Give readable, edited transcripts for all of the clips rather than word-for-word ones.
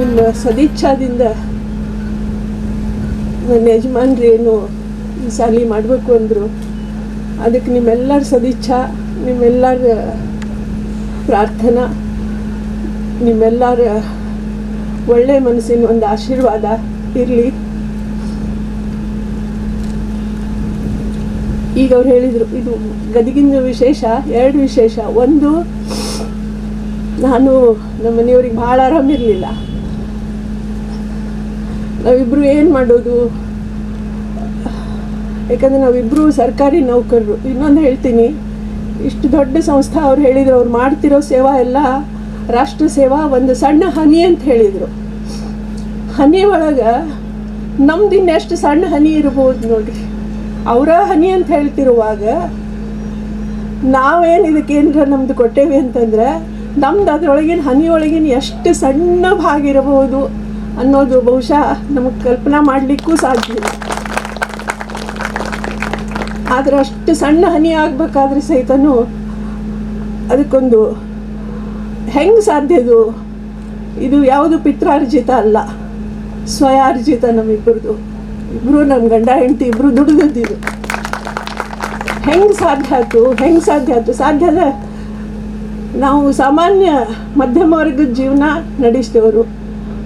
ನಿಮ್ಮ ಸದಿಚ್ಛಾದಿಂದ ನನ್ನ ಯಜಮಾನ್ರು ಏನು ಈ ಸಾಲಿ ಮಾಡಬೇಕು ಅಂದರು. ಅದಕ್ಕೆ ನಿಮ್ಮೆಲ್ಲರ ಸದಿಚ್ಛಾ, ನಿಮ್ಮೆಲ್ಲರ ಪ್ರಾರ್ಥನಾ, ನಿಮ್ಮೆಲ್ಲರ ಒಳ್ಳೆ ಮನಸ್ಸಿನ ಒಂದು ಆಶೀರ್ವಾದ ಇರಲಿ. ಈಗ ಅವ್ರು ಹೇಳಿದರು, ಇದು ಗದಗಿನ ವಿಶೇಷ, 2 ವಿಶೇಷ. ಒಂದು, ನಾನು ನಮ್ಮ ಮನೆಯವ್ರಿಗೆ ಭಾಳ ಆರಾಮಿರಲಿಲ್ಲ. ನಾವಿಬ್ಬರು ಏನು ಮಾಡೋದು, ಯಾಕಂದರೆ ನಾವಿಬ್ಬರು ಸರ್ಕಾರಿ ನೌಕರರು. ಇನ್ನೊಂದು ಹೇಳ್ತೀನಿ, ಇಷ್ಟು ದೊಡ್ಡ ಸಂಸ್ಥೆ ಅವ್ರು ಹೇಳಿದರು, ಅವ್ರು ಮಾಡ್ತಿರೋ ಸೇವಾ ಎಲ್ಲ ರಾಷ್ಟ್ರ ಸೇವಾ, ಒಂದು ಸಣ್ಣ ಹನಿ ಅಂತ ಹೇಳಿದರು. ಹನಿ ಒಳಗೆ ನಮ್ದು ಇನ್ನೆಷ್ಟು ಸಣ್ಣ ಹನಿ ಇರ್ಬೋದು ನೋಡ್ರಿ. ಅವರ ಹನಿ ಅಂತ ಹೇಳ್ತಿರುವಾಗ ನಾವೇನು ಇದಕ್ಕೇನಾರ ನಮ್ದು ಕೊಟ್ಟೇವಿ ಅಂತಂದ್ರೆ ನಮ್ದು ಅದರೊಳಗಿನ ಹನಿಯೊಳಗಿನ ಎಷ್ಟು ಸಣ್ಣ ಭಾಗ ಇರಬಹುದು ಅನ್ನೋದು ಬಹುಶಃ ನಮಗೆ ಕಲ್ಪನಾ ಮಾಡಲಿಕ್ಕೂ ಸಾಧ್ಯ ಇಲ್ಲ. ಆದರೆ ಅಷ್ಟು ಸಣ್ಣ ಹನಿ ಆಗಬೇಕಾದ್ರೆ ಸಹಿತನೂ ಅದಕ್ಕೊಂದು ಹೆಂಗೆ ಸಾಧ್ಯದು? ಇದು ಯಾವುದು ಪಿತ್ರಾರ್ಜಿತ ಅಲ್ಲ, ಸ್ವಯಾರ್ಜಿತ. ನಮ್ಮಿಬ್ಬರದು, ಇಬ್ಬರು ನಮ್ಮ ಗಂಡ ಹೆಂಡತಿ ಇಬ್ಬರು ದುಡಿದಿದ್ದು. ಹೆಂಗೆ ಸಾಧ್ಯ ಆಯ್ತು? ಸಾಧ್ಯದ ನಾವು ಸಾಮಾನ್ಯ ಮಧ್ಯಮ ವರ್ಗದ ಜೀವನ ನಡೆಸಿದವರು.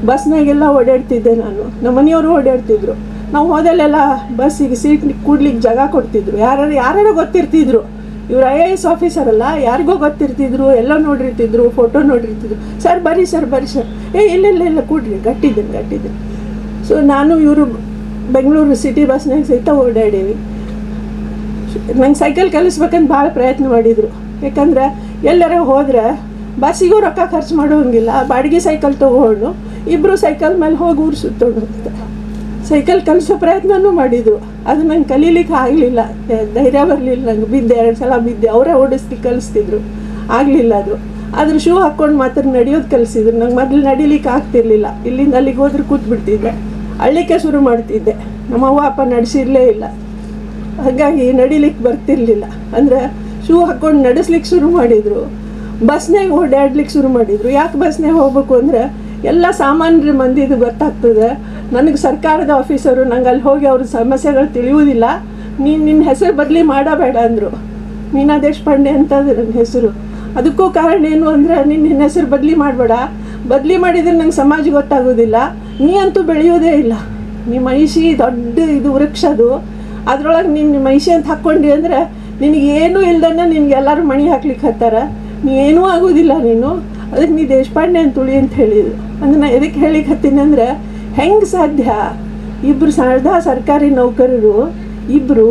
ಬಸ್ನಾಗೆಲ್ಲ ಓಡಾಡ್ತಿದ್ದೆ ನಾನು, ನಮ್ಮ ಮನೆಯವರು ಓಡಾಡ್ತಿದ್ರು. ನಾವು ಹೋದಲ್ಲೆಲ್ಲ ಬಸ್ಸಿಗೆ ಸೀಟ್ ಕೂಡ್ಲಿಕ್ಕೆ ಜಾಗ ಕೊಡ್ತಿದ್ರು. ಯಾರು ಗೊತ್ತಿರ್ತಿದ್ರು, ಇವ್ರು IAS ಆಫೀಸರ್ ಅಲ್ಲ, ಯಾರಿಗೋ ಗೊತ್ತಿರ್ತಿದ್ರು, ಎಲ್ಲ ನೋಡಿರ್ತಿದ್ರು, ಫೋಟೋ ನೋಡಿರ್ತಿದ್ರು. ಸರ್ ಬರ್ರಿ ಸರ್ ಇಲ್ಲ ಕೂಡ್ರಿ, ಗಟ್ಟಿದ್ದೀನಿ. ಸೊ ನಾನು ಇವರು ಬೆಂಗಳೂರು ಸಿಟಿ ಬಸ್ನಾಗ ಸಹಿತ ಓಡಾಡೀವಿ. ನಂಗೆ ಸೈಕಲ್ ಕಲಿಸ್ಬೇಕಂತ ಭಾಳ ಪ್ರಯತ್ನ ಮಾಡಿದರು. ಯಾಕಂದ್ರೆ ಎಲ್ಲರ ಹೋದ್ರೆ ಬಸ್ಸಿಗೂ ರೊಕ್ಕ ಖರ್ಚು ಮಾಡೋಂಗಿಲ್ಲ, ಬಾಡಿಗೆ ಸೈಕಲ್ ತೊಗೊಂಡು ಇಬ್ಬರು ಸೈಕಲ್ ಮೇಲೆ ಹೋಗಿ ಊರು ಸುತ್ತೋಣ ಅಂತ ಸೈಕಲ್ ಕಲಿಸೋ ಪ್ರಯತ್ನವೂ ಮಾಡಿದರು. ಅದು ನಂಗೆ ಕಲೀಲಿಕ್ಕೆ ಆಗಲಿಲ್ಲ, ಧೈರ್ಯ ಬರಲಿಲ್ಲ. ನಂಗೆ ಬಿದ್ದೆ, 2 ಸಲ ಬಿದ್ದೆ. ಅವರೇ ಕಲಿಸ್ತಿದ್ರು, ಆಗಲಿಲ್ಲ ಅದು. ಆದ್ರೆ ಶೂ ಹಾಕ್ಕೊಂಡು ಮಾತ್ರ ನಡೆಯೋದು ಕಲಿಸಿದ್ರು. ನಂಗೆ ಮೊದಲು ನಡಿಲಿಕ್ಕೆ ಆಗ್ತಿರ್ಲಿಲ್ಲ. ಇಲ್ಲಿಂದ ಅಲ್ಲಿಗೆ ಹೋದ್ರೆ ಕೂತ್ಬಿಡ್ತಿದ್ದೆ, ಅಳ್ಳಿಕ್ಕೆ ಶುರು ಮಾಡ್ತಿದ್ದೆ. ನಮ್ಮವ್ವ ಅಪ್ಪ ನಡೆಸಿರಲೇ ಇಲ್ಲ, ಹಾಗಾಗಿ ನಡಿಲಿಕ್ಕೆ ಬರ್ತಿರ್ಲಿಲ್ಲ. ಅಂದರೆ ಶೂ ಹಾಕ್ಕೊಂಡು ನಡೆಸ್ಲಿಕ್ಕೆ ಶುರು ಮಾಡಿದರು. ಬಸ್ನಾಗ ಓಡಾಡ್ಲಿಕ್ಕೆ ಶುರು ಮಾಡಿದರು. ಯಾಕೆ ಬಸ್ನಾಗ ಹೋಗ್ಬೇಕು ಅಂದರೆ ಎಲ್ಲ ಸಾಮಾನ್ಯರ ಮಂದಿದು ಗೊತ್ತಾಗ್ತದೆ. ನನಗೆ ಸರ್ಕಾರದ ಆಫೀಸರು ನಂಗೆ ಅಲ್ಲಿ ಹೋಗಿ ಅವ್ರ ಸಮಸ್ಯೆಗಳು ತಿಳಿಯುವುದಿಲ್ಲ, ನಿನ್ನ ಹೆಸರು ಬದಲಿ ಮಾಡಬೇಡ ಅಂದರು. ಮೀನಾ ದೇಶಪಾಂಡೆ ಅಂತಂದ್ರೆ ನನ್ನ ಹೆಸರು. ಅದಕ್ಕೂ ಕಾರಣ ಏನು ಅಂದರೆ, ನಿನ್ನ ಹೆಸರು ಬದಲಿ ಬದಲಿ ಮಾಡಿದರೆ ನಂಗೆ ಸಮಾಜ ಗೊತ್ತಾಗೋದಿಲ್ಲ, ನೀ ಅಂತೂ ಬೆಳೆಯೋದೇ ಇಲ್ಲ. ನಿಮ್ಮ ಮಹಿಷಿ ದೊಡ್ಡ ಇದು ವೃಕ್ಷದು, ಅದರೊಳಗೆ ನಿನ್ನ ಮಹಿಷಿ ಅಂತ ಹಾಕ್ಕೊಂಡಿ ಅಂದರೆ ನಿನಗೇನೂ ಇಲ್ದನ್ನ ನಿನ್ಗೆ ಎಲ್ಲರೂ ಮಣಿ ಹಾಕ್ಲಿಕ್ಕೆ ಹತ್ತಾರ, ನೀ ಏನೂ ಆಗೋದಿಲ್ಲ ನೀನು, ಅದಕ್ಕೆ ನೀ ದೇಶಪಾಂಡೆ ಅಂತ ತುಳಿ ಅಂತ ಹೇಳಿದ್ರು. ಅಂದ್ರೆ ನಾನು ಎದಕ್ಕೆ ಹೇಳಿಕ್ಕೆ ಹತ್ತೀನಿ ಅಂದರೆ, ಹೆಂಗೆ ಸಾಧ್ಯ? ಇಬ್ಬರು ಸರ್ಕಾರಿ ನೌಕರರು ಇಬ್ಬರು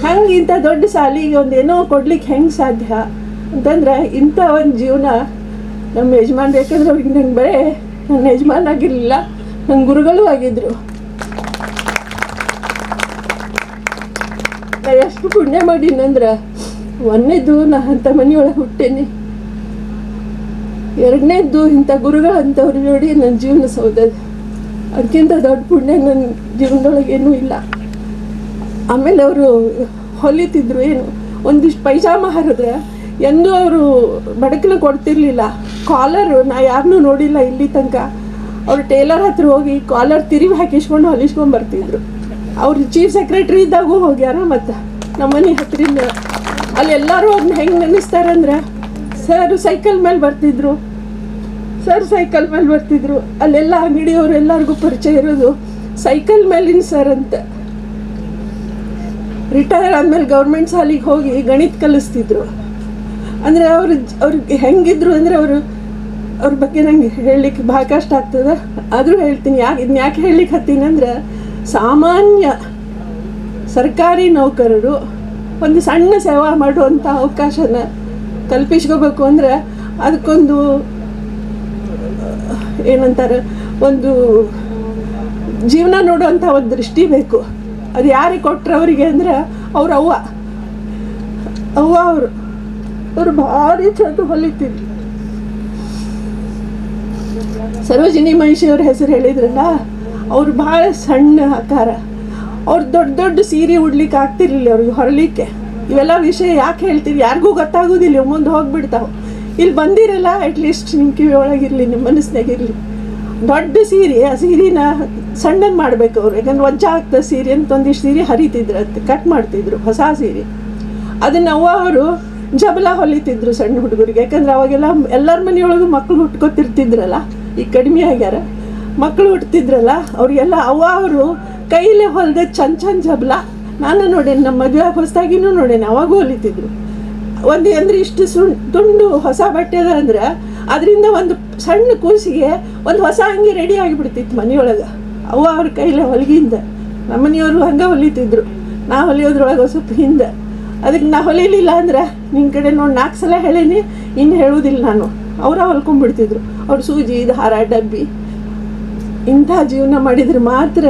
ಹೆಂಗೆ ಇಂಥ ದೊಡ್ಡ ಸಾಲಿಗೆ ಒಂದು ಏನೋ ಕೊಡ್ಲಿಕ್ಕೆ ಹೆಂಗೆ ಸಾಧ್ಯ ಅಂತಂದ್ರೆ, ಇಂಥ ಒಂದು ಜೀವನ ನಮ್ಮ ಯಜಮಾನ್. ಯಾಕಂದ್ರೆ ಅವ್ರಿಗೆ ನಂಗೆ ಬರೇ ನನ್ನ ಯಜಮಾನ್ ಆಗಿರಲಿಲ್ಲ, ನನ್ನ ಗುರುಗಳು ಆಗಿದ್ದರು. ನಾ ಎಷ್ಟು ಪುಣ್ಯ ಮಾಡೀನಂದ್ರೆ, 1ನೇದು ನಾ ಅಂಥ ಮನೆಯೊಳಗೆ ಹುಟ್ಟೇನಿ, 2ನೇದ್ದು ಇಂಥ ಗುರುಗಳಂಥವ್ರು ನೋಡಿ ನನ್ನ ಜೀವನ ಸೌದದ. ಅದಕ್ಕಿಂತ ದೊಡ್ಡ ಪುಣ್ಯ ನನ್ನ ಜೀವನದೊಳಗೆ ಏನೂ ಇಲ್ಲ. ಆಮೇಲೆ ಅವರು ಹೊಲಿತಿದ್ರು, ಏನು ಒಂದಿಷ್ಟು ಪೈಜಾಮ ಹರಿದ್ರೆ ಎಂದೂ ಅವರು ಬಡಕಲು ಕೊಡ್ತಿರ್ಲಿಲ್ಲ. ಕಾಲರು ನಾ ಯಾರನ್ನೂ ನೋಡಿಲ್ಲ ಇಲ್ಲಿ ತನಕ. ಅವರು ಟೇಲರ್ ಹತ್ರ ಹೋಗಿ ಕಾಲರ್ ತಿರುವಿ ಹಾಕಿಸ್ಕೊಂಡು ಹೊಲಿಸ್ಕೊಂಡು ಬರ್ತಿದ್ರು. ಅವ್ರು ಚೀಫ್ ಸೆಕ್ರೆಟ್ರಿ ಇದ್ದಾಗೂ ಹೋಗ್ಯಾರ. ಮತ್ತು ನಮ್ಮ ಮನೆ ಹತ್ತಿರಿಂದ ಅಲ್ಲಿ ಎಲ್ಲರೂ ಅವ್ರನ್ನ ಹೆಂಗೆ ನೆನೆಸ್ತಾರಂದ್ರೆ, ಸರ್ ಸೈಕಲ್ ಮೇಲೆ ಬರ್ತಿದ್ರು, ಸರ್ ಸೈಕಲ್ ಮೇಲೆ ಬರ್ತಿದ್ರು. ಅಲ್ಲೆಲ್ಲ ಅಂಗಡಿಯವರು ಎಲ್ಲರಿಗೂ ಪರಿಚಯ ಇರೋದು ಸೈಕಲ್ ಮೇಲಿನ ಸರ್ ಅಂತ. ರಿಟೈರ್ ಆದಮೇಲೆ ಗೌರ್ಮೆಂಟ್ ಶಾಲೆಗೆ ಹೋಗಿ ಗಣಿತ ಕಲಿಸ್ತಿದ್ರು. ಅಂದರೆ ಅವ್ರಿಗೆ ಹೆಂಗಿದ್ರು ಅಂದರೆ ಅವ್ರ ಬಗ್ಗೆ ನಂಗೆ ಹೇಳಲಿಕ್ಕೆ ಭಾಳ ಕಷ್ಟ ಆಗ್ತದೆ. ಆದರೂ ಹೇಳ್ತೀನಿ. ಇದನ್ನ ಯಾಕೆ ಹೇಳಲಿಕ್ಕೆ ಹತ್ತೀನಿ ಅಂದರೆ, ಸಾಮಾನ್ಯ ಸರ್ಕಾರಿ ನೌಕರರು ಒಂದು ಸಣ್ಣ ಸೇವಾ ಮಾಡುವಂಥ ಅವಕಾಶನ ಕಲ್ಪಿಸ್ಕೋಬೇಕು ಅಂದರೆ ಅದಕ್ಕೊಂದು ಏನಂತಾರೆ, ಒಂದು ಜೀವನ ನೋಡುವಂಥ ಒಂದು ದೃಷ್ಟಿ ಬೇಕು. ಅದು ಯಾರಿಗೆ ಕೊಟ್ಟರೆ ಅವರಿಗೆ ಅಂದರೆ ಅವ್ರ ಅವರು ಭಾರಿ ಚಂದ ಹೊಲಿತಿದ್ರು. ಸರೋಜಿನಿ ಮಹಿಷಿಯವ್ರ ಹೆಸರು ಹೇಳಿದ್ರಲ್ಲ, ಅವ್ರು ಭಾಳ ಸಣ್ಣ ಆಕಾರ. ಅವ್ರು ದೊಡ್ಡ ದೊಡ್ಡ ಸೀರೆ ಉಡ್ಲಿಕ್ಕೆ ಆಗ್ತಿರ್ಲಿಲ್ಲ ಅವ್ರಿಗೆ ಹೊರಲಿಕ್ಕೆ. ಇವೆಲ್ಲ ವಿಷಯ ಯಾಕೆ ಹೇಳ್ತೀವಿ, ಯಾರಿಗೂ ಗೊತ್ತಾಗೋದಿಲ್ಲ, ಮುಂದೆ ಹೋಗ್ಬಿಡ್ತಾವೆ. ಇಲ್ಲಿ ಬಂದಿರಲ್ಲ, ಅಟ್ಲೀಸ್ಟ್ ನಿಮ್ಮ ಕಿವಿ ಒಳಗಿರಲಿ, ನಿಮ್ಮ ಮನಸ್ಸಿನಾಗಿರಲಿ. ದೊಡ್ಡ ಸೀರೆ, ಆ ಸೀರೆನ ಸಣ್ಣದು ಮಾಡಬೇಕು ಅವ್ರು. ಯಾಕಂದ್ರೆ ವಜ್ಜ ಆಗ್ತದೆ ಸೀರೆ ಅಂತ ಒಂದಿಷ್ಟು ಸೀರೆ ಹರಿತಿದ್ರು, ಅಂತ ಕಟ್ ಮಾಡ್ತಿದ್ರು ಹೊಸ ಸೀರೆ. ಅದನ್ನು ಅವರು ಜಬಲ ಹೊಲಿತಿದ್ರು ಸಣ್ಣ ಹುಡುಗರಿಗೆ. ಯಾಕಂದ್ರೆ ಅವಾಗೆಲ್ಲ ಎಲ್ಲರ ಮನೆಯೊಳಗೂ ಮಕ್ಕಳು ಹುಟ್ಕೊತಿರ್ತಿದ್ರಲ್ಲ, ಈಗ ಕಡಿಮೆ ಆಗ್ಯಾರ ಮಕ್ಕಳು ಹುಟ್ತಿದ್ರಲ್ಲ, ಅವ್ರಿಗೆಲ್ಲ ಅವರು ಕೈಲೇ ಹೊಲಿದೆ ಚಂದ ಜಬಲ ನಾನು ನೋಡೇನೆ. ನಮ್ಮ ಮದುವೆ ಹೊಸದಾಗಿನೂ ನೋಡೇನೆ, ಅವಾಗೂ ಹೊಲಿತಿದ್ರು. ಅಂದರೆ ಇಷ್ಟು ತುಂಡು ಹೊಸ ಬಟ್ಟೆ ಅದ ಅಂದ್ರೆ ಅದರಿಂದ ಒಂದು ಸಣ್ಣ ಕೂಸಿಗೆ ಒಂದು ಹೊಸ ಅಂಗಿ ರೆಡಿ ಆಗಿಬಿಡ್ತಿತ್ತು ಮನೆಯೊಳಗೆ. ಅವ್ರ ಕೈಲೇ ಹೊಲಿಗಿಂದ. ನಮ್ಮ ಮನೆಯವರು ಹಂಗೆ ಹೊಲಿತಿದ್ರು. ನಾ ಹೊಲಿಯೋದ್ರೊಳಗೆ ಸ್ವಲ್ಪ ಹಿಂದೆ. ಅದಕ್ಕೆ ನಾ ಹೊಲಿಲಿಲ್ಲ ಅಂದ್ರೆ ನಿನ್ನ ಕಡೆ ನೋಡಿ 4 ಸಲ ಹೇಳೀನಿ, ಇನ್ನು ಹೇಳುವುದಿಲ್ಲ ನಾನು. ಹೊಲ್ಕೊಂಡ್ಬಿಡ್ತಿದ್ರು. ಅವ್ರು ಸೂಜಿ, ದಾರ, ಡಬ್ಬಿ ಇಂಥ ಜೀವನ ಮಾಡಿದ್ರೆ ಮಾತ್ರ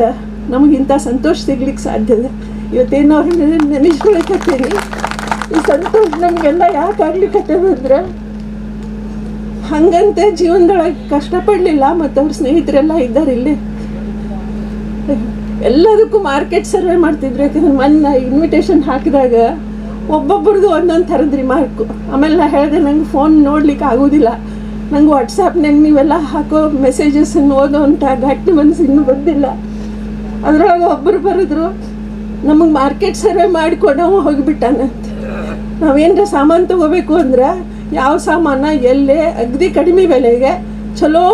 ನಮಗಿಂಥ ಸಂತೋಷ ಸಿಗ್ಲಿಕ್ಕೆ ಸಾಧ್ಯ ಇದೆ. ಇವತ್ತೇನು ಅವ್ರಿಗೆ ನೆನೆಸ್ಕೊಳಕತ್ತೀನಿ. ಈ ಸಂತೋಷ ನಮಗೆಲ್ಲ ಯಾಕೆ ಆಗ್ಲಿಕ್ಕತ್ತದ ಅಂದ್ರೆ, ಹಂಗಂತೆ ಜೀವನದೊಳಗೆ ಕಷ್ಟಪಡಲಿಲ್ಲ. ಮತ್ತು ಅವ್ರ ಸ್ನೇಹಿತರೆಲ್ಲ ಇದ್ದಾರೆ ಇಲ್ಲಿ. ಎಲ್ಲದಕ್ಕೂ ಮಾರ್ಕೆಟ್ ಸರ್ವೆ ಮಾಡ್ತಿದ್ರು. ಯಾಕಂದ್ರೆ ಮೊನ್ನೆ ಇನ್ವಿಟೇಷನ್ ಹಾಕಿದಾಗ ಒಬ್ಬೊಬ್ರದ್ದು ಒಂದೊಂದು ಥರದ ರಿಮಾರ್ಕು. ಆಮೇಲೆ ನಾ ಹೇಳಿದೆ, ನಂಗೆ ಫೋನ್ ನೋಡ್ಲಿಕ್ಕೆ ಆಗೋದಿಲ್ಲ, ನಂಗೆ ವಾಟ್ಸಾಪ್ನಾಗ ನೀವೆಲ್ಲ ಹಾಕೋ ಮೆಸೇಜಸ್ಸನ್ನು ಓದೋ ಅಂತ ಗಟ್ಟಿ ಮನಸ್ಸು ಇನ್ನೂ ಬಂದಿಲ್ಲ. ಅದರೊಳಗೆ ಒಬ್ಬರು ಬರೆದ್ರು, ನಮಗೆ ಮಾರ್ಕೆಟ್ ಸರ್ವೆ ಮಾಡಿಕೊಂಡು ನಾವು ಹೋಗಿಬಿಟ್ಟಾನಂತ. ನಾವೇನರ ಸಾಮಾನು ತೊಗೋಬೇಕು ಅಂದ್ರೆ ಯಾವ ಸಾಮಾನು ಎಲ್ಲೇ ಅಗದಿ ಕಡಿಮೆ ಬೆಲೆಗೆ ಚಲೋ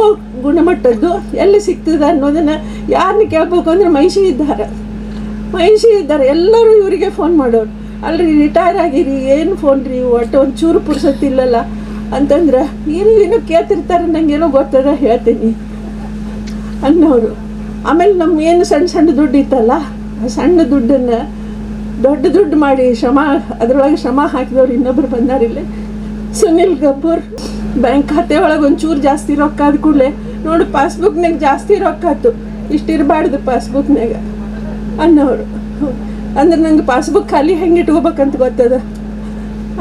ಗುಣಮಟ್ಟದ್ದು ಎಲ್ಲಿ ಸಿಗ್ತದೆ ಅನ್ನೋದನ್ನು ಯಾರನ್ನ ಕೇಳಬೇಕು ಅಂದರೆ ಮಹಿಷಿ ಇದ್ದಾರೆ. ಎಲ್ಲರೂ ಇವರಿಗೆ ಫೋನ್ ಮಾಡೋರು. ಅಲ್ರಿ ರಿಟೈರ್ ಆಗಿರಿ, ಏನು ಫೋನ್ ರೀ, ಒಟ್ಟು ಒಂದು ಚೂರು ಪುರ್ಸತ್ತಿಲ್ಲಲ್ಲ ಅಂತಂದ್ರೆ ಏನೋ ಕೇಳ್ತಿರ್ತಾರೆ, ನನಗೇನೋ ಗೊತ್ತದ ಹೇಳ್ತೀನಿ ಅನ್ನೋರು. ಆಮೇಲೆ ನಮ್ಮ ಏನು ಸಣ್ಣ ದುಡ್ಡು ಇತ್ತಲ್ಲ, ಆ ಸಣ್ಣ ದುಡ್ಡನ್ನು ದೊಡ್ಡ ದುಡ್ಡು ಮಾಡಿ ಅದರೊಳಗೆ ಶ್ರಮ ಹಾಕಿದವ್ರು ಇನ್ನೊಬ್ರು ಬಂದಾರಿಲ್ಲೇ, ಸುನಿಲ್ ಗಬ್ಬೂರ್. ಬ್ಯಾಂಕ್ ಖಾತೆ ಒಳಗೆ ಒಂಚೂರು ಜಾಸ್ತಿ ರೊಕ್ಕ ಆದ ಕೂಡಲೇ ನೋಡು ಪಾಸ್ಬುಕ್ನಾಗ ಜಾಸ್ತಿ ರೊಕ್ಕ ಆಯ್ತು, ಇಷ್ಟಿರಬಾರ್ದು ಪಾಸ್ಬುಕ್ನಾಗ ಅನ್ನೋರು. ಅಂದ್ರೆ ನಂಗೆ ಪಾಸ್ಬುಕ್ ಖಾಲಿ ಹೆಂಗೆ ಇಟ್ಕೋಬೇಕಂತ ಗೊತ್ತದ,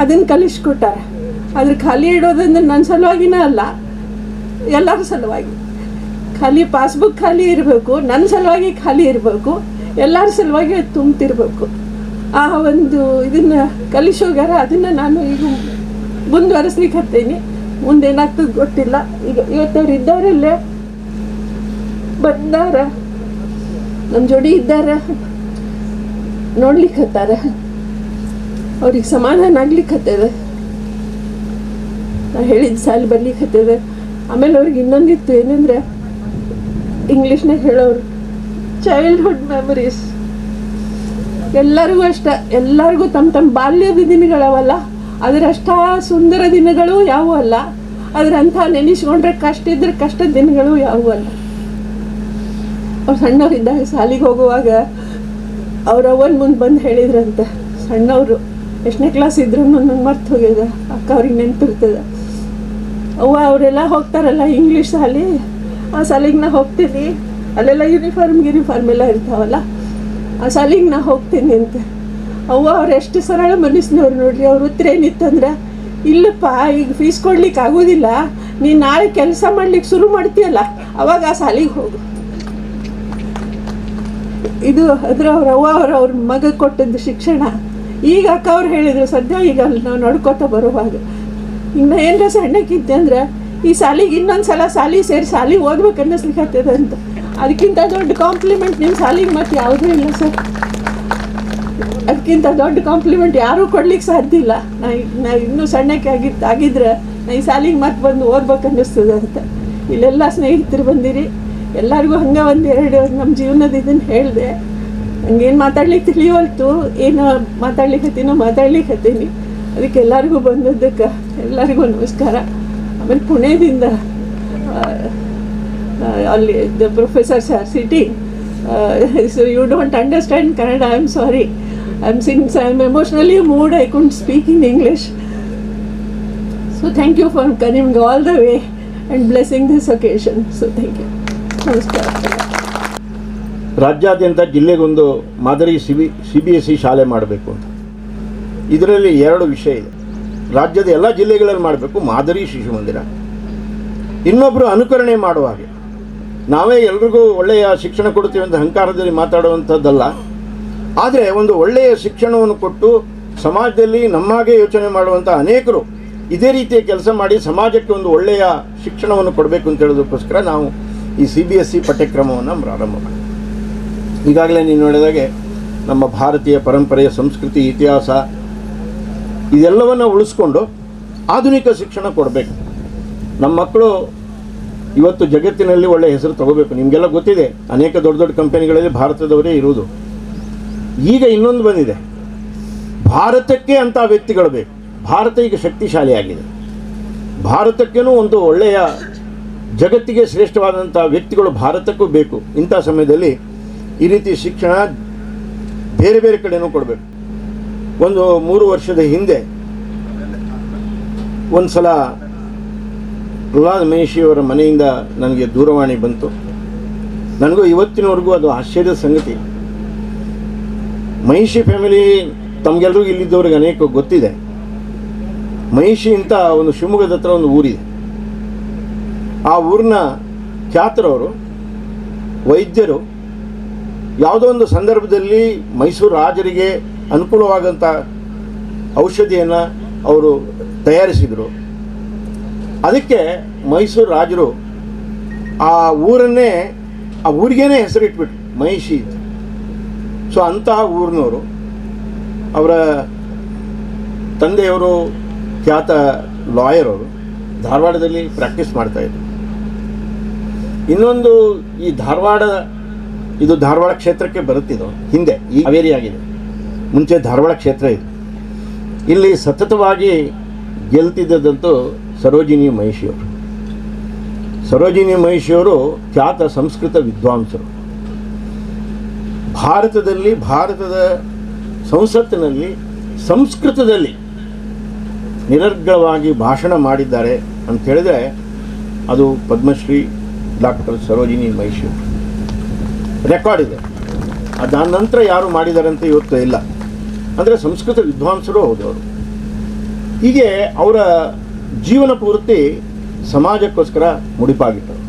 ಅದನ್ನು ಕಲಿಸ್ಕೊಟ್ಟಾರೆ. ಅದ್ರ ಖಾಲಿ ಇಡೋದಂದ್ರೆ ನನ್ನ ಸಲುವಾಗಿನ ಅಲ್ಲ, ಎಲ್ಲರ ಸಲುವಾಗಿ. ಖಾಲಿ ಪಾಸ್ಬುಕ್ ಖಾಲಿ ಇರಬೇಕು, ನನ್ನ ಸಲುವಾಗಿ ಖಾಲಿ ಇರಬೇಕು, ಎಲ್ಲರ ಸಲುವಾಗಿ ತುಂಬ್ತಿರ್ಬೇಕು. ಆ ಒಂದು ಇದನ್ನು ಕಲಿಸೋಗ್ಯಾರ. ಅದನ್ನು ನಾನು ಈಗ ಮುಂದುವರೆಸ್ಲಿಕ್ಕೆ ಹತ್ತೀನಿ. ಮುಂದೇನಾಗ್ತದೆ ಗೊತ್ತಿಲ್ಲ. ಈಗ ಇವತ್ತವ್ರು ಇದ್ದಾರಲ್ಲೇ ಬಂದಾರ, ನಮ್ಮ ಜೋಡಿ ಇದ್ದಾರ, ನೋಡ್ಲಿಕ್ಕೆ ಹತ್ತಾರ. ಅವ್ರಿಗೆ ಸಮಾಧಾನ ಆಗ್ಲಿಕ್ಕೆ ಹತ್ತದ, ನಾ ಹೇಳಿದ ಸಾಲ ಬರ್ಲಿಕ್ಕೆ ಹತ್ತದ. ಆಮೇಲೆ ಅವ್ರಿಗೆ ಇನ್ನೊಂದಿತ್ತು ಏನಂದ್ರೆ, ಇಂಗ್ಲೀಷ್ನಾಗ ಹೇಳೋರು ಚೈಲ್ಡ್ಹುಡ್ ಮೆಮರೀಸ್. ಎಲ್ಲರಿಗೂ ಅಷ್ಟ, ಎಲ್ಲರಿಗೂ ತಮ್ಮ ಬಾಲ್ಯದ ದಿನಗಳವಲ್ಲ, ಅದರಷ್ಟ ಸುಂದರ ದಿನಗಳು ಯಾವುವೂ ಅಲ್ಲ. ಅದರಂಥ ನೆನೆಸ್ಕೊಂಡ್ರೆ ಕಷ್ಟ ಇದ್ರೆ ಕಷ್ಟದ ದಿನಗಳು ಯಾವುವೂ ಅಲ್ಲ. ಅವ್ರು ಸಣ್ಣವರಿದ್ದಾಗ ಶಾಲಿಗೆ ಹೋಗುವಾಗ ಅವ್ರ ಅವ್ವನ ಮುಂದೆ ಬಂದು ಹೇಳಿದ್ರಂತೆ, ಸಣ್ಣವರು ಎಷ್ಟನೇ ಕ್ಲಾಸ್ ಇದ್ರು ನಂಗೆ ಮರ್ತು ಹೋಗ್ಯದ, ಅಕ್ಕ ಅವ್ರಿಗೆ ನೆನಪಿರ್ತದೆ. ಅವ್ವ ಅವರೆಲ್ಲ ಹೋಗ್ತಾರಲ್ಲ ಇಂಗ್ಲೀಷ್ ಶಾಲೆ, ಆ ಶಾಲೆಗೆ ನಾ ಹೋಗ್ತೀನಿ, ಅಲ್ಲೆಲ್ಲ ಯೂನಿಫಾರ್ಮ್ ಎಲ್ಲ ಇರ್ತಾವಲ್ಲ, ಆ ಶಾಲೆಗೆ ನಾ ಹೋಗ್ತೀನಿ ಅಂತ. ಅವ್ವ ಅವ್ರು ಎಷ್ಟು ಸರಳ ಮನಸ್ಸಿನವ್ರು ನೋಡ್ರಿ. ಅವ್ರ ಉತ್ತರ ಏನಿತ್ತಂದ್ರೆ, ಇಲ್ಲಪ್ಪ ಈಗ ಫೀಸ್ ಕೊಡ್ಲಿಕ್ಕೆ ಆಗೋದಿಲ್ಲ, ನೀನು ನಾಳೆ ಕೆಲಸ ಮಾಡ್ಲಿಕ್ಕೆ ಶುರು ಮಾಡ್ತೀಯಲ್ಲ ಅವಾಗ ಆ ಶಾಲೆಗೆ ಹೋಗು. ಇದು ಅದ್ರ ಅವ್ರ ಮಗ ಕೊಟ್ಟದ್ದು ಶಿಕ್ಷಣ. ಈಗ ಅಕ್ಕ ಅವ್ರು ಹೇಳಿದ್ರು, ಸದ್ಯ ಈಗ ಅಲ್ಲಿ ನಾವು ನಡ್ಕೋತ ಬರುವಾಗ ಇನ್ನು ಏನರ ಸಣ್ಣಕ್ಕಿದ್ದೆ ಅಂದ್ರೆ ಈ ಶಾಲೆಗೆ ಇನ್ನೊಂದು ಸಲ ಶಾಲೆ ಓದ್ಬೇಕು ಅನ್ನಿಸ್ಲಿಕ್ಕೆ ಅಂತ. ಅದಕ್ಕಿಂತ ದೊಡ್ಡ ಕಾಂಪ್ಲಿಮೆಂಟ್ ನಿಮ್ಮ ಶಾಲೆಗೆ ಮತ್ತೆ ಯಾವುದೂ ಇಲ್ಲ ಸರ್. ಅದಕ್ಕಿಂತ ದೊಡ್ಡ ಕಾಂಪ್ಲಿಮೆಂಟ್ ಯಾರೂ ಕೊಡ್ಲಿಕ್ಕೆ ಸಾಧ್ಯ ಇಲ್ಲ. ನಾ ಇನ್ನೂ ಸಣ್ಣಕ್ಕೆ ಆಗಿದ್ರೆ ನಾ ಈ ಶಾಲೆಗೆ ಮತ್ತೆ ಬಂದು ಓದ್ಬೇಕು ಅನ್ನಿಸ್ತದೆ ಅಂತ. ಇಲ್ಲೆಲ್ಲ ಸ್ನೇಹಿತರು ಬಂದಿರಿ, ಎಲ್ಲರಿಗೂ ಹಂಗೆ ಒಂದೆರಡು ನಮ್ಮ ಜೀವನದ ಇದನ್ನು ಹೇಳಿದೆ. ಹಂಗೇನು ಮಾತಾಡ್ಲಿಕ್ಕೆ ತಿಳಿಯೋಲ್ತು, ಏನು ಮಾತಾಡ್ಲಿಕ್ಕತ್ತೀನಿ. ಅದಕ್ಕೆ ಎಲ್ಲರಿಗೂ ಬಂದದ್ದಕ್ಕೆ ಎಲ್ಲರಿಗೂ ನಮಸ್ಕಾರ. ಆಮೇಲೆ ಪುಣೆದಿಂದ ಅಲ್ಲಿ the professors are sitting, so you don't understand Kannada, I am sorry. Since I am emotionally moved, I couldn't speak in English. So thank you for coming all the way and blessing this occasion. So thank you. ನಮಸ್ಕಾರ. ರಾಜ್ಯಾದ್ಯಂತ ಜಿಲ್ಲೆಗೊಂದು ಮಾದರಿ CBSE ಶಾಲೆ ಮಾಡಬೇಕು ಅಂತ. ಇದರಲ್ಲಿ ಎರಡು ವಿಷಯ ಇದೆ. ರಾಜ್ಯದ ಎಲ್ಲ ಜಿಲ್ಲೆಗಳಲ್ಲಿ ಮಾಡಬೇಕು ಮಾದರಿ ಶಿಶು ಮಂದಿರ. ಇನ್ನೊಬ್ಬರು ಅನುಕರಣೆ ಮಾಡುವ ಹಾಗೆ, ನಾವೇ ಎಲ್ರಿಗೂ ಒಳ್ಳೆಯ ಶಿಕ್ಷಣ ಕೊಡ್ತೀವಿ ಅಂತ ಅಹಂಕಾರದಲ್ಲಿ ಮಾತಾಡುವಂಥದ್ದಲ್ಲ. ಆದರೆ ಒಂದು ಒಳ್ಳೆಯ ಶಿಕ್ಷಣವನ್ನು ಕೊಟ್ಟು ಸಮಾಜದಲ್ಲಿ ನಮ್ಮಾಗೆ ಯೋಚನೆ ಮಾಡುವಂಥ ಅನೇಕರು ಇದೇ ರೀತಿಯ ಕೆಲಸ ಮಾಡಿ ಸಮಾಜಕ್ಕೆ ಒಂದು ಒಳ್ಳೆಯ ಶಿಕ್ಷಣವನ್ನು ಕೊಡಬೇಕು ಅಂತ ಹೇಳೋದಕ್ಕೋಸ್ಕರ ನಾವು ಈ CBSE ಪಠ್ಯಕ್ರಮವನ್ನು ಪ್ರಾರಂಭ ಮಾಡಿದ್ವಿ. ಈಗಾಗಲೇ ನೀವು ನೋಡಿದಾಗೆ ನಮ್ಮ ಭಾರತೀಯ ಪರಂಪರೆಯ ಸಂಸ್ಕೃತಿ, ಇತಿಹಾಸ ಇದೆಲ್ಲವನ್ನು ಉಳಿಸ್ಕೊಂಡು ಆಧುನಿಕ ಶಿಕ್ಷಣ ಕೊಡಬೇಕು. ನಮ್ಮ ಮಕ್ಕಳು ಇವತ್ತು ಜಗತ್ತಿನಲ್ಲಿ ಒಳ್ಳೆಯ ಹೆಸರು ತಗೋಬೇಕು. ನಿಮಗೆಲ್ಲ ಗೊತ್ತಿದೆ, ಅನೇಕ ದೊಡ್ಡ ದೊಡ್ಡ ಕಂಪನಿಗಳಲ್ಲಿ ಭಾರತದವರೇ ಇರುವುದು. ಈಗ ಇನ್ನೊಂದು ಬಂದಿದೆ, ಭಾರತಕ್ಕೆ ಅಂಥ ವ್ಯಕ್ತಿಗಳು ಬೇಕು. ಭಾರತ ಈಗ ಶಕ್ತಿಶಾಲಿಯಾಗಿದೆ. ಭಾರತಕ್ಕೇನೂ ಒಂದು ಒಳ್ಳೆಯ ಜಗತ್ತಿಗೆ ಶ್ರೇಷ್ಠವಾದಂಥ ವ್ಯಕ್ತಿಗಳು ಭಾರತಕ್ಕೂ ಬೇಕು. ಇಂಥ ಸಮಯದಲ್ಲಿ ಈ ರೀತಿ ಶಿಕ್ಷಣ ಬೇರೆ ಬೇರೆ ಕಡೆನೂ ಕೊಡಬೇಕು. ಒಂದು 3 ವರ್ಷದ ಹಿಂದೆ ಒಂದು ಸಲ ಪ್ರಹ್ಲಾದ್ ಮಹಿಷಿಯವರ ಮನೆಯಿಂದ ನನಗೆ ದೂರವಾಣಿ ಬಂತು. ನನಗೂ ಇವತ್ತಿನವರೆಗೂ ಅದು ಆಶ್ಚರ್ಯದ ಸಂಗತಿ. ಮಹಿಷಿ ಫ್ಯಾಮಿಲಿ ತಮಗೆಲ್ಲರಿಗೂ ಇಲ್ಲಿದ್ದವ್ರಿಗೆ ಅನೇಕ ಗೊತ್ತಿದೆ. ಮಹಿಷಿ ಅಂತ ಒಂದು ಶಿವಮೊಗ್ಗದ ಹತ್ರ ಒಂದು ಊರಿದೆ. ಆ ಊರಿನ ಖ್ಯಾತರವರು ವೈದ್ಯರು ಯಾವುದೋ ಒಂದು ಸಂದರ್ಭದಲ್ಲಿ ಮೈಸೂರು ರಾಜರಿಗೆ ಅನುಕೂಲವಾದಂಥ ಔಷಧಿಯನ್ನು ಅವರು ತಯಾರಿಸಿದರು. ಅದಕ್ಕೆ ಮೈಸೂರು ರಾಜರು ಆ ಊರಿಗೇನೆ ಹೆಸರಿಟ್ಬಿಟ್ರು ಮಹಿಷಿ. ಸೊ ಅಂತಹ ಊರಿನವರು, ಅವರ ತಂದೆಯವರು ಖ್ಯಾತ ಲಾಯರ್, ಅವರು ಧಾರವಾಡದಲ್ಲಿ ಪ್ರಾಕ್ಟೀಸ್ ಮಾಡ್ತಾಯಿದ್ರು. ಇನ್ನೊಂದು ಈ ಧಾರವಾಡ ಕ್ಷೇತ್ರಕ್ಕೆ ಬರುತ್ತಿದ್ದು ಹಿಂದೆ, ಈ ಹಾವೇರಿ ಆಗಿದೆ, ಮುಂಚೆ ಧಾರವಾಡ ಕ್ಷೇತ್ರ ಇದು. ಇಲ್ಲಿ ಸತತವಾಗಿ ಗೆಲ್ತಿದ್ದದಂತೂ ಸರೋಜಿನಿ ಮಹಿಷಿಯವರು. ಸರೋಜಿನಿ ಮಹಿಷಿಯವರು ಖ್ಯಾತ ಸಂಸ್ಕೃತ ವಿದ್ವಾಂಸರು. ಭಾರತದ ಸಂಸತ್ತಿನಲ್ಲಿ ಸಂಸ್ಕೃತದಲ್ಲಿ ನಿರರ್ಗಳವಾಗಿ ಭಾಷಣ ಮಾಡಿದ್ದಾರೆ ಅಂತ ಹೇಳಿದ್ರೆ ಅದು ಪದ್ಮಶ್ರೀ ಡಾಕ್ಟರ್ ಸರೋಜಿನಿ ಮಹಿಷಿಯವರು. ರೆಕಾರ್ಡ್ ಇದೆ. ಅದಾದ ನಂತರ ಯಾರು ಮಾಡಿದ್ದಾರೆ ಅಂತ ಇವತ್ತು ಇಲ್ಲ. ಅಂದರೆ ಸಂಸ್ಕೃತ ವಿದ್ವಾಂಸರು ಹೌದು ಅವರು. ಹೀಗೆ ಅವರ ಜೀವನ ಪೂರ್ತಿ ಸಮಾಜಕ್ಕೋಸ್ಕರ ಮುಡಿಪಾಗಿಟ್ಟರು.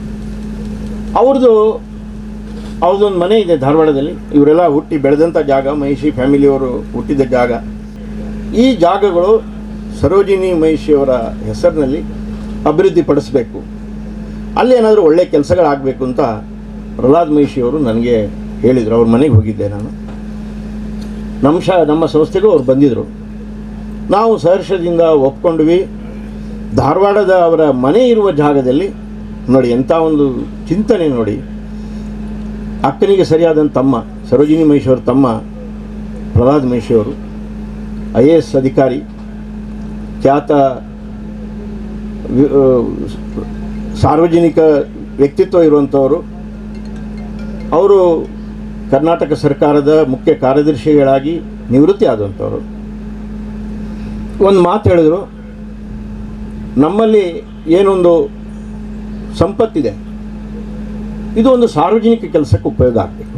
ಅವ್ರದ್ದೊಂದು ಮನೆ ಇದೆ ಧಾರವಾಡದಲ್ಲಿ. ಇವರೆಲ್ಲ ಹುಟ್ಟಿ ಬೆಳೆದಂಥ ಜಾಗ, ಮಹಿಷಿ ಫ್ಯಾಮಿಲಿಯವರು ಹುಟ್ಟಿದ ಜಾಗ. ಈ ಜಾಗಗಳು ಸರೋಜಿನಿ ಮಹಿಷಿಯವರ ಹೆಸರಿನಲ್ಲಿ ಅಭಿವೃದ್ಧಿಪಡಿಸಬೇಕು, ಅಲ್ಲಿ ಏನಾದರೂ ಒಳ್ಳೆಯ ಕೆಲಸಗಳಾಗಬೇಕು ಅಂತ ಪ್ರಹ್ಲಾದ್ ಮಹಿಷಿಯವರು ನನಗೆ ಹೇಳಿದರು. ಅವ್ರ ಮನೆಗೆ ಹೋಗಿದ್ದೆ ನಾನು. ನಮ್ಮ ಸಂಸ್ಥೆಗೂ ಅವ್ರು ಬಂದಿದ್ದರು. ನಾವು ಸಹರ್ಷದಿಂದ ಒಪ್ಕೊಂಡ್ವಿ. ಧಾರವಾಡದ ಅವರ ಮನೆ ಇರುವ ಜಾಗದಲ್ಲಿ ನೋಡಿ ಎಂಥ ಒಂದು ಚಿಂತನೆ ನೋಡಿ. ಅಕ್ಕನಿಗೆ ಸರಿಯಾದಂಥ ತಮ್ಮ ಸರೋಜಿನಿ ಮಹಿಷಿಯವರ ತಮ್ಮ ಪ್ರಹ್ಲಾದ್ ಮಹಿಷಿಯವರು IAS ಅಧಿಕಾರಿ, ಖ್ಯಾತ ಸಾರ್ವಜನಿಕ ವ್ಯಕ್ತಿತ್ವ ಇರುವಂಥವರು. ಅವರು ಕರ್ನಾಟಕ ಸರ್ಕಾರದ ಮುಖ್ಯ ಕಾರ್ಯದರ್ಶಿಗಳಾಗಿ ನಿವೃತ್ತಿ ಆದಂಥವರು. ಒಂದು ಮಾತು ಹೇಳಿದರು, ನಮ್ಮಲ್ಲಿ ಏನೊಂದು ಸಂಪತ್ತಿದೆ, ಇದು ಒಂದು ಸಾರ್ವಜನಿಕ ಕೆಲಸಕ್ಕೆ ಉಪಯೋಗ ಆಗಬೇಕು.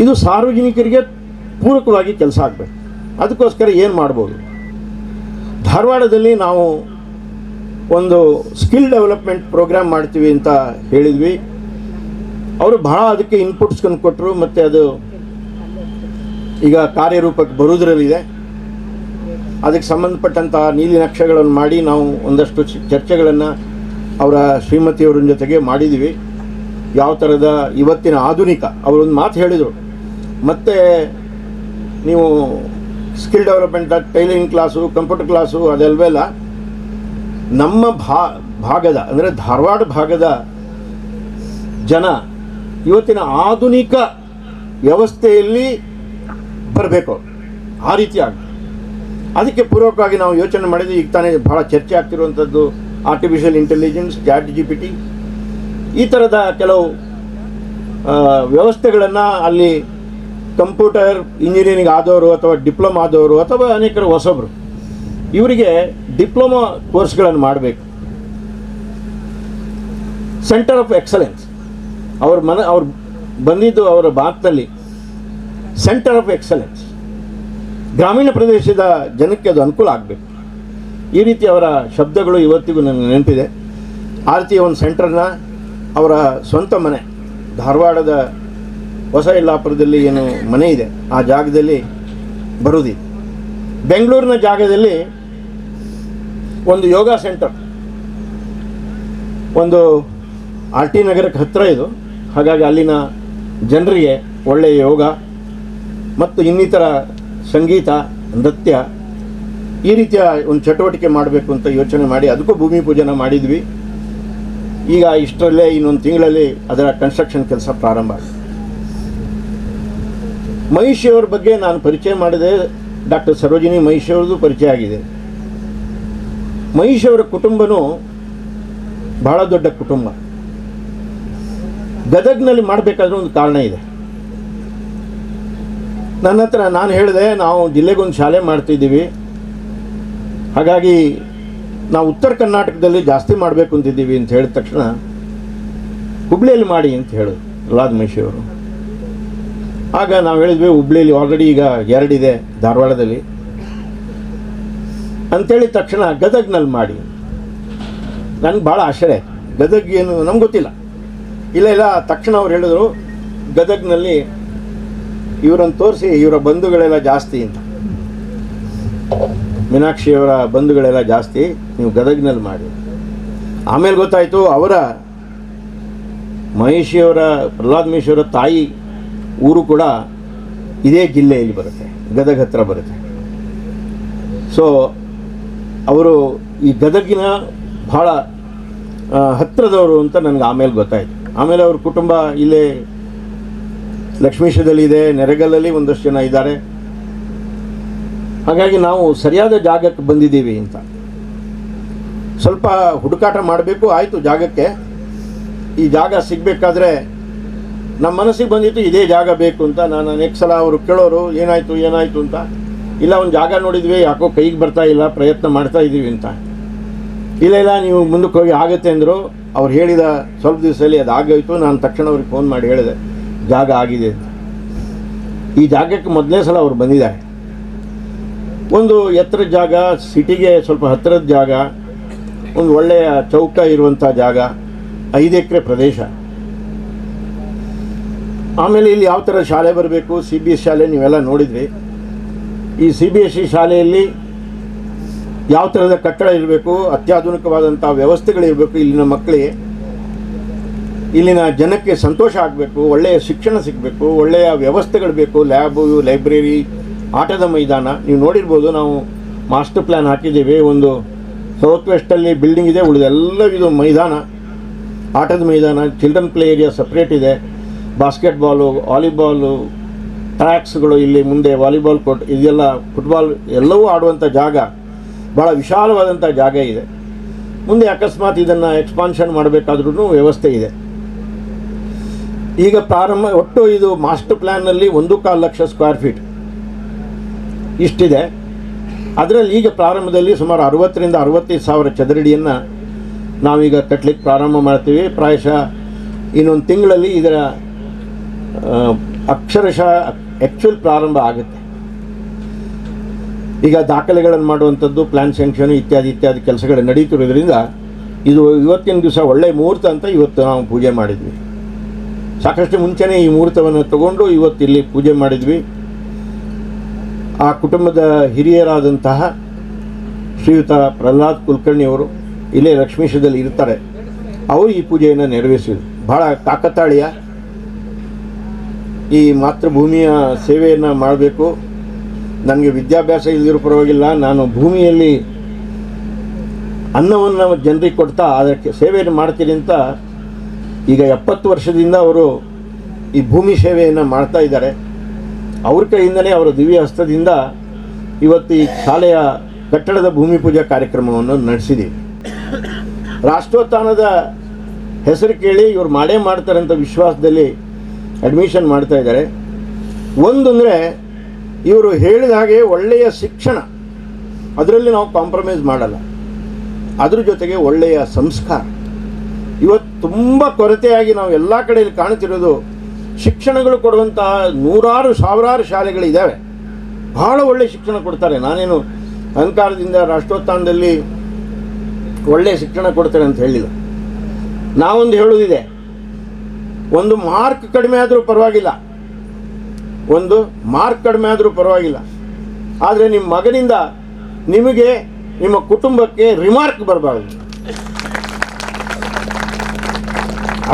ಇದು ಸಾರ್ವಜನಿಕರಿಗೆ ಪೂರಕವಾಗಿ ಕೆಲಸ ಆಗಬೇಕು. ಅದಕ್ಕೋಸ್ಕರ ಏನು ಮಾಡ್ಬೋದು? ಧಾರವಾಡದಲ್ಲಿ ನಾವು ಒಂದು ಸ್ಕಿಲ್ ಡೆವಲಪ್ಮೆಂಟ್ ಪ್ರೋಗ್ರಾಮ್ ಮಾಡ್ತೀವಿ ಅಂತ ಹೇಳಿದ್ವಿ. ಅವರು ಬಹಳ ಅದಕ್ಕೆ ಇನ್ಪುಟ್ಸ್ಕೊಂಡು ಕೊಟ್ಟರು. ಮತ್ತು ಅದು ಈಗ ಕಾರ್ಯರೂಪಕ್ಕೆ ಬರುವುದರಲ್ಲಿದೆ. ಅದಕ್ಕೆ ಸಂಬಂಧಪಟ್ಟಂಥ ನೀಲಿ ನಕ್ಷೆಗಳನ್ನು ಮಾಡಿ ನಾವು ಒಂದಷ್ಟು ಚರ್ಚೆಗಳನ್ನು ಅವರ ಶ್ರೀಮತಿಯವರ ಜೊತೆಗೆ ಮಾಡಿದ್ದೀವಿ. ಯಾವ ಥರದ ಇವತ್ತಿನ ಆಧುನಿಕ ಅವರೊಂದು ಮಾತು ಹೇಳಿದರು, ಮತ್ತು ನೀವು skill development tailoring class, computer class ಅದೆಲ್ಲವೆಲ್ಲ ನಮ್ಮ ಭಾಗದ ಅಂದರೆ ಧಾರವಾಡ ಭಾಗದ ಜನ ಇವತ್ತಿನ ಆಧುನಿಕ ವ್ಯವಸ್ಥೆಯಲ್ಲಿ ಬರಬೇಕು, ಆ ರೀತಿ ಆಗ. ಅದಕ್ಕೆ ಪೂರ್ವಕವಾಗಿ ನಾವು ಯೋಚನೆ ಮಾಡಿದ್ವಿ. ಈಗ ತಾನೇ ಭಾಳ ಚರ್ಚೆ ಆಗ್ತಿರುವಂಥದ್ದು ಆರ್ಟಿಫಿಷಿಯಲ್ ಇಂಟೆಲಿಜೆನ್ಸ್, ChatGPT, ಈ ಥರದ ಕೆಲವು ವ್ಯವಸ್ಥೆಗಳನ್ನು ಅಲ್ಲಿ ಕಂಪ್ಯೂಟರ್ ಇಂಜಿನಿಯರಿಂಗ್ ಆದವರು ಅಥವಾ ಡಿಪ್ಲೊಮಾ ಆದವರು ಅಥವಾ ಅನೇಕರು ಹೊಸಬರು ಇವರಿಗೆ ಡಿಪ್ಲೊಮಾ ಕೋರ್ಸ್ಗಳನ್ನು ಮಾಡಬೇಕು. ಸೆಂಟರ್ ಆಫ್ ಎಕ್ಸಲೆನ್ಸ್ ಅವ್ರು ಬಂದಿದ್ದು ಅವರ ಮಾತಿನಲ್ಲಿ ಸೆಂಟರ್ ಆಫ್ ಎಕ್ಸಲೆನ್ಸ್, ಗ್ರಾಮೀಣ ಪ್ರದೇಶದ ಜನಕ್ಕೆ ಅದು ಅನುಕೂಲ ಆಗಬೇಕು. ಈ ರೀತಿ ಅವರ ಶಬ್ದಗಳು ಇವತ್ತಿಗೂ ನನಗೆ ನೆನಪಿದೆ. ಆ ರೀತಿಯ ಒಂದು ಸೆಂಟರ್ನ ಅವರ ಸ್ವಂತ ಮನೆ ಧಾರವಾಡದ ಹೊಸ ಯಲ್ಲಾಪುರದಲ್ಲಿ ಏನು ಮನೆ ಇದೆ ಆ ಜಾಗದಲ್ಲಿ ಬರುವುದಿದೆ. ಬೆಂಗಳೂರಿನ ಜಾಗದಲ್ಲಿ ಒಂದು ಯೋಗ ಸೆಂಟರ್, ಒಂದು RT ನಗರಕ್ಕೆ ಹತ್ತಿರ ಇದು. ಹಾಗಾಗಿ ಅಲ್ಲಿನ ಜನರಿಗೆ ಒಳ್ಳೆಯ ಯೋಗ ಮತ್ತು ಇನ್ನಿತರ ಸಂಗೀತ, ನೃತ್ಯ ಈ ರೀತಿಯ ಒಂದು ಚಟುವಟಿಕೆ ಮಾಡಬೇಕು ಅಂತ ಯೋಚನೆ ಮಾಡಿ ಅದಕ್ಕೂ ಭೂಮಿ ಪೂಜನ ಮಾಡಿದ್ವಿ. ಈಗ ಇಷ್ಟರಲ್ಲೇ ಇನ್ನೊಂದು ತಿಂಗಳಲ್ಲಿ ಅದರ ಕನ್ಸ್ಟ್ರಕ್ಷನ್ ಕೆಲಸ ಪ್ರಾರಂಭ ಆಗಿದೆ. ಮಹಿಷಿಯವರ ಬಗ್ಗೆ ನಾನು ಪರಿಚಯ ಮಾಡಿದೆ. ಡಾಕ್ಟರ್ ಸರೋಜಿನಿ ಮಹಿಷಿಯವ್ರದ್ದು ಪರಿಚಯ ಆಗಿದೆ. ಮಹಿಷಿಯವರ ಕುಟುಂಬನೂ ಬಹಳ ದೊಡ್ಡ ಕುಟುಂಬ. ಗದಗ್ನಲ್ಲಿ ಮಾಡಬೇಕಾದ್ರೆ ಒಂದು ಕಾರಣ ಇದೆ. ನನ್ನ ಹತ್ರ ನಾನು ಹೇಳಿದೆ, ನಾವು ಜಿಲ್ಲೆಗೊಂದು ಶಾಲೆ ಮಾಡ್ತಿದ್ದೀವಿ, ಹಾಗಾಗಿ ನಾವು ಉತ್ತರ ಕರ್ನಾಟಕದಲ್ಲಿ ಜಾಸ್ತಿ ಮಾಡಬೇಕು ಅಂತಿದ್ದೀವಿ ಅಂತ ಹೇಳಿದ ತಕ್ಷಣ ಹುಬ್ಳಿಯಲ್ಲಿ ಮಾಡಿ ಅಂತ ಹೇಳಿದ್ರು ಪ್ರಹ್ಲಾದ್ ಮಹಿಷಿಯವರು. ಆಗ ನಾವು ಹೇಳಿದ್ವಿ ಹುಬ್ಳಿಯಲ್ಲಿ ಆಲ್ರೆಡಿ ಈಗ 2 ಇದೆ ಧಾರವಾಡದಲ್ಲಿ ಅಂತೇಳಿದ ತಕ್ಷಣ ಗದಗ್ನಲ್ಲಿ ಮಾಡಿ. ನನಗೆ ಭಾಳ ಆಶ್ಚರ್ಯ, ಗದಗ್ ಏನು ನಮ್ಗೆ ಗೊತ್ತಿಲ್ಲ. ಇಲ್ಲ ತಕ್ಷಣ ಅವ್ರು ಹೇಳಿದ್ರು ಗದಗ್ನಲ್ಲಿ ಇವರನ್ನು ತೋರಿಸಿ, ಇವರ ಬಂಧುಗಳೆಲ್ಲ ಜಾಸ್ತಿ ಅಂತ, ಮೀನಾಕ್ಷಿಯವರ ಬಂಧುಗಳೆಲ್ಲ ಜಾಸ್ತಿ, ನೀವು ಗದಗ್ನಲ್ಲಿ ಮಾಡಿ. ಆಮೇಲೆ ಗೊತ್ತಾಯಿತು ಅವರ ಪ್ರಹ್ಲಾದ್ ಮಹಿಷಿಯವರ ತಾಯಿ ಊರು ಕೂಡ ಇದೇ ಜಿಲ್ಲೆಯಲ್ಲಿ ಬರುತ್ತೆ, ಗದಗ ಹತ್ರ ಬರುತ್ತೆ. ಸೊ ಅವರು ಈ ಗದಗಿನ ಭಾಳ ಹತ್ತಿರದವರು ಅಂತ ನನಗೆ ಆಮೇಲೆ ಗೊತ್ತಾಯಿತು. ಆಮೇಲೆ ಅವ್ರ ಕುಟುಂಬ ಇಲ್ಲೇ ಲಕ್ಷ್ಮೀಶದಲ್ಲಿದೆ, ನೆರೆಗಲ್ಲಲ್ಲಿ ಒಂದಷ್ಟು ಜನ ಇದ್ದಾರೆ. ಹಾಗಾಗಿ ನಾವು ಸರಿಯಾದ ಜಾಗಕ್ಕೆ ಬಂದಿದ್ದೀವಿ ಅಂತ ಸ್ವಲ್ಪ ಹುಡುಕಾಟ ಮಾಡಬೇಕು. ಆಯಿತು, ಜಾಗಕ್ಕೆ ಈ ಜಾಗ ಸಿಗಬೇಕಾದ್ರೆ ನಮ್ಮ ಮನಸ್ಸಿಗೆ ಬಂದಿತ್ತು ಇದೇ ಜಾಗ ಬೇಕು ಅಂತ. ನಾನು ಅನೇಕ ಸಲ ಅವರು ಕೇಳೋರು ಏನಾಯಿತು ಅಂತ. ಇಲ್ಲ, ಒಂದು ಜಾಗ ನೋಡಿದ್ವಿ, ಯಾಕೋ ಕೈಗೆ ಬರ್ತಾ ಇಲ್ಲ, ಪ್ರಯತ್ನ ಮಾಡ್ತಾ ಇದ್ದೀವಿ ಅಂತ. ಇಲ್ಲ ನೀವು ಮುಂದಕ್ಕೆ ಹೋಗಿ ಆಗುತ್ತೆ ಅಂದರು. ಅವ್ರು ಹೇಳಿದ ಸ್ವಲ್ಪ ದಿವಸದಲ್ಲಿ ಅದು ಆಗೋಯ್ತು. ನಾನು ತಕ್ಷಣ ಅವ್ರಿಗೆ ಫೋನ್ ಮಾಡಿ ಹೇಳಿದೆ ಜಾಗ ಆಗಿದೆ ಅಂತ. ಈ ಜಾಗಕ್ಕೆ ಮೊದಲನೇ ಸಲ ಅವ್ರು ಬಂದಿದ್ದಾರೆ. ಒಂದು ಎತ್ತರದ ಜಾಗ, ಸಿಟಿಗೆ ಸ್ವಲ್ಪ ಹತ್ತಿರದ ಜಾಗ, ಒಂದು ಒಳ್ಳೆಯ ಚೌಕ ಇರುವಂಥ ಜಾಗ, 5 ಎಕರೆ ಪ್ರದೇಶ. ಆಮೇಲೆ ಇಲ್ಲಿ ಯಾವ ಥರ ಶಾಲೆ ಬರಬೇಕು, CBSE ಶಾಲೆ ನೀವೆಲ್ಲ ನೋಡಿದ್ವಿ. ಈ CBSE ಶಾಲೆಯಲ್ಲಿ ಯಾವ ಥರದ ಕಟ್ಟಡ ಇರಬೇಕು, ಅತ್ಯಾಧುನಿಕವಾದಂಥ ವ್ಯವಸ್ಥೆಗಳಿರಬೇಕು, ಇಲ್ಲಿನ ಮಕ್ಕಳಿಗೆ, ಇಲ್ಲಿನ ಜನಕ್ಕೆ ಸಂತೋಷ ಆಗಬೇಕು, ಒಳ್ಳೆಯ ಶಿಕ್ಷಣ ಸಿಗಬೇಕು, ಒಳ್ಳೆಯ ವ್ಯವಸ್ಥೆಗಳು ಬೇಕು, ಲ್ಯಾಬು, ಲೈಬ್ರರಿ, ಆಟದ ಮೈದಾನ. ನೀವು ನೋಡಿರ್ಬೋದು, ನಾವು ಮಾಸ್ಟರ್ ಪ್ಲ್ಯಾನ್ ಹಾಕಿದ್ದೀವಿ. ಒಂದು ಸೌತ್ ವೆಸ್ಟಲ್ಲಿ ಬಿಲ್ಡಿಂಗ್ ಇದೆ, ಉಳಿದೆಲ್ಲ ಇದು ಮೈದಾನ, ಆಟದ ಮೈದಾನ, ಚಿಲ್ಡ್ರನ್ ಪ್ಲೇ ಏರಿಯಾ ಸಪ್ರೇಟ್ ಇದೆ, ಬಾಸ್ಕೆಟ್ಬಾಲು, ವಾಲಿಬಾಲು, ಟ್ರ್ಯಾಕ್ಸ್ಗಳು, ಇಲ್ಲಿ ಮುಂದೆ ವಾಲಿಬಾಲ್ ಕೋರ್ಟ್, ಇದೆಲ್ಲ ಫುಟ್ಬಾಲ್ ಎಲ್ಲವೂ ಆಡುವಂಥ ಜಾಗ, ಭಾಳ ವಿಶಾಲವಾದಂಥ ಜಾಗ ಇದೆ. ಮುಂದೆ ಅಕಸ್ಮಾತ್ ಇದನ್ನು ಎಕ್ಸ್ಪಾನ್ಷನ್ ಮಾಡಬೇಕಾದ್ರೂ ವ್ಯವಸ್ಥೆ ಇದೆ. ಈಗ ಪ್ರಾರಂಭ ಒಟ್ಟು ಇದು ಮಾಸ್ಟರ್ ಪ್ಲ್ಯಾನ್ನಲ್ಲಿ 1.25 ಲಕ್ಷ ಸ್ಕ್ವೇರ್ ಫೀಟ್ ಇಷ್ಟಿದೆ. ಅದರಲ್ಲಿ ಈಗ ಪ್ರಾರಂಭದಲ್ಲಿ ಸುಮಾರು 60,000 to 65,000 ಚದರಡಿಯನ್ನು ನಾವೀಗ ಕಟ್ಟಲಿಕ್ಕೆ ಪ್ರಾರಂಭ ಮಾಡ್ತೀವಿ. ಪ್ರಾಯಶಃ ಇನ್ನೊಂದು ತಿಂಗಳಲ್ಲಿ ಇದರ ಅಕ್ಷರಶಃ ಆ್ಯಕ್ಚುಲ್ ಪ್ರಾರಂಭ ಆಗುತ್ತೆ. ಈಗ ದಾಖಲೆಗಳನ್ನು ಮಾಡುವಂಥದ್ದು, ಪ್ಲ್ಯಾನ್ ಸ್ಯಾಂಕ್ಷನ್ ಇತ್ಯಾದಿ ಕೆಲಸಗಳು ನಡೀತಿರೋದ್ರಿಂದ ಇದು ಇವತ್ತಿನ ದಿವಸ ಒಳ್ಳೆಯ ಮುಹೂರ್ತ ಅಂತ ಇವತ್ತು ನಾವು ಪೂಜೆ ಮಾಡಿದ್ವಿ. ಸಾಕಷ್ಟು ಮುಂಚೆನೇ ಈ ಮುಹೂರ್ತವನ್ನು ತಗೊಂಡು ಇವತ್ತಿಲ್ಲಿ ಪೂಜೆ ಮಾಡಿದ್ವಿ. ಆ ಕುಟುಂಬದ ಹಿರಿಯರಾದಂತಹ ಶ್ರೀಯುತ ಪ್ರಹ್ಲಾದ್ ಕುಲಕರ್ಣಿಯವರು ಇಲ್ಲೇ ಲಕ್ಷ್ಮೀಶದಲ್ಲಿ ಇರ್ತಾರೆ. ಅವರು ಈ ಪೂಜೆಯನ್ನು ನೆರವೇರಿಸಿದರು. ಭಾಳ ಕಾಕತಾಳೀಯ. ಈ ಮಾತೃಭೂಮಿಯ ಸೇವೆಯನ್ನು ಮಾಡಬೇಕು. ನನಗೆ ವಿದ್ಯಾಭ್ಯಾಸ ಇಲ್ಲದಿರೋ ಪರವಾಗಿಲ್ಲ, ನಾನು ಭೂಮಿಯಲ್ಲಿ ಅನ್ನವನ್ನು ಜನರಿಗೆ ಕೊಡ್ತಾ ಅದಕ್ಕೆ ಸೇವೆಯನ್ನು ಮಾಡ್ತೀರಿ ಅಂತ ಈಗ 70 ವರ್ಷದಿಂದ ಅವರು ಈ ಭೂಮಿ ಸೇವೆಯನ್ನು ಮಾಡ್ತಾ ಇದ್ದಾರೆ. ಅವ್ರ ಕೈಯಿಂದಲೇ ಅವರ ದಿವ್ಯ ಹಸ್ತದಿಂದ ಇವತ್ತು ಈ ಶಾಲೆಯ ಕಟ್ಟಡದ ಭೂಮಿ ಪೂಜಾ ಕಾರ್ಯಕ್ರಮವನ್ನು ನಡೆಸಿದ್ದೀವಿ. ರಾಷ್ಟ್ರೋತ್ಥಾನದ ಹೆಸರು ಕೇಳಿ ಇವರು ಮಾಡೇ ಮಾಡ್ತಾರೆ ಅಂತ ವಿಶ್ವಾಸದಲ್ಲಿ ಅಡ್ಮಿಷನ್ ಮಾಡ್ತಾ ಇದ್ದಾರೆ. ಒಂದು ಅಂದರೆ ಇವರು ಹೇಳಿದ ಹಾಗೆ ಒಳ್ಳೆಯ ಶಿಕ್ಷಣ, ಅದರಲ್ಲಿ ನಾವು ಕಾಂಪ್ರಮೈಸ್ ಮಾಡಲ್ಲ. ಅದ್ರ ಜೊತೆಗೆ ಒಳ್ಳೆಯ ಸಂಸ್ಕಾರ. ಇವತ್ತು ತುಂಬ ಕೊರತೆಯಾಗಿ ನಾವು ಎಲ್ಲ ಕಡೆಯಲ್ಲಿ ಕಾಣ್ತಿರೋದು, ಶಿಕ್ಷಣಗಳು ಕೊಡುವಂತಹ ನೂರಾರು ಸಾವಿರಾರು ಶಾಲೆಗಳಿದ್ದಾವೆ, ಬಹಳ ಒಳ್ಳೆಯ ಶಿಕ್ಷಣ ಕೊಡ್ತಾರೆ. ನಾನೇನು ಅಹಂಕಾರದಿಂದ ರಾಷ್ಟ್ರೋತ್ಥಾನದಲ್ಲಿ ಒಳ್ಳೆಯ ಶಿಕ್ಷಣ ಕೊಡ್ತಾರೆ ಅಂತ ಹೇಳಿಲ್ಲ. ನಾವೊಂದು ಹೇಳೋದಿದೆ, ಒಂದು ಮಾರ್ಕ್ ಕಡಿಮೆ ಆದರೂ ಪರವಾಗಿಲ್ಲ, ಒಂದು ಮಾರ್ಕ್ ಕಡಿಮೆ ಆದರೂ ಪರವಾಗಿಲ್ಲ, ಆದರೆ ನಿಮ್ಮ ಮಗನಿಂದ ನಿಮಗೆ ನಿಮ್ಮ ಕುಟುಂಬಕ್ಕೆ ರಿಮಾರ್ಕ್ ಬರಬಾರ್ದು.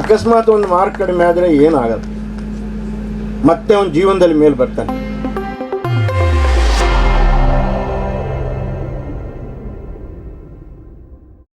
ಅಕಸ್ಮಾತ್ ಒಂದು ಮಾರ್ಕ್ ಕಡಿಮೆ ಆದರೆ ಏನಾಗಲ್ಲ, ಮತ್ತೆ ಅವನ ಜೀವನದಲ್ಲಿ ಮೇಲೆ ಬರ್ತಾನೆ.